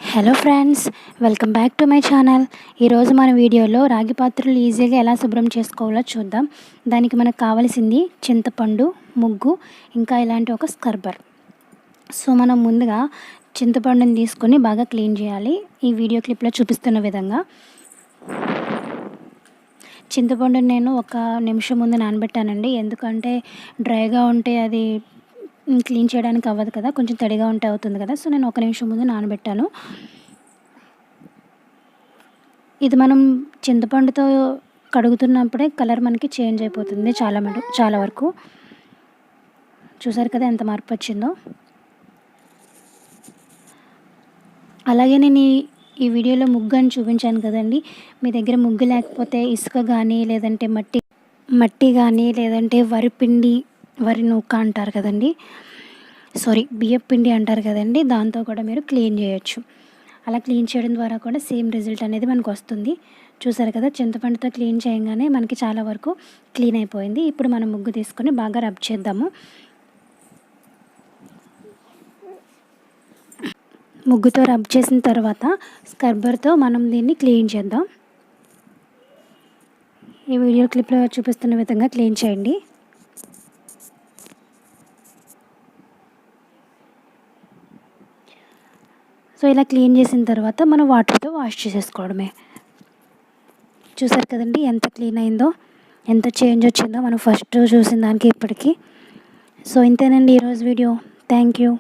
Hello friends, welcome back to my channel. ఈరోజు మన వీడియోలో రాగి పాత్రలు ఈజీగా ఎలా శుభ్రం చేసుకోవాలో చూద్దాం. దానికి మనకు కావాల్సింది చింతపండు, ముగ్గు, ఇంకా ఇలాంటి ఒక స్క్రబ్బర్. సో మనం ముందుగా చింతపండుని తీసుకొని బాగా క్లీన్ చేయాలి. ఈ వీడియో క్లిప్లో చూపిస్తున్న విధంగా చింతపండుని నేను 1 నిమిషం ముందు నానబెట్టానండి. ఎందుకంటే డ్రైగా ఉంటే అది క్లీన్ చేయడానికి అవ్వదు కదా, కొంచెం తడిగా ఉంటే అవుతుంది కదా. సో నేను 1 నిమిషం ముందు నానబెట్టాను. ఇది మనం చింతపండుతో కడుగుతున్నప్పుడే కలర్ మనకి చేంజ్ అయిపోతుంది చాలా వరకు. చూసారు కదా ఎంత మార్పు వచ్చిందో. అలాగే నేను ఈ వీడియోలో ముగ్గు అని చూపించాను కదండి. మీ దగ్గర ముగ్గు లేకపోతే ఇసుక కానీ, లేదంటే మట్టి కానీ, లేదంటే వరి నూక అంటారు కదండి, బియ్యపు పిండి అంటారు కదండి, దాంతో కూడా మీరు క్లీన్ చేయొచ్చు. అలా క్లీన్ చేయడం ద్వారా కూడా సేమ్ రిజల్ట్ అనేది మనకు వస్తుంది. చూసారు కదా, చింతపండుతో క్లీన్ చేయగానే మనకి చాలా వరకు క్లీన్ అయిపోయింది. ఇప్పుడు మనం ముగ్గు తీసుకొని బాగా రబ్ చేద్దాము. ముగ్గుతో రబ్ చేసిన తర్వాత స్క్రబ్బర్తో మనం దీన్ని క్లీన్ చేద్దాం. ఈ వీడియో క్లిప్లో చూపిస్తున్న విధంగా క్లీన్ చేయండి. సో ఇలా క్లీన్ చేసిన తర్వాత మనం వాటర్తో వాష్ చేసేసుకోవడమే. చూసారు కదండి ఎంత క్లీన్ అయిందో, ఎంత చేంజ్ వచ్చిందో మనం ఫస్ట్ చూసిన దానికి ఇప్పటికీ. సో ఇంతేనండి ఈరోజు వీడియో. Thank you.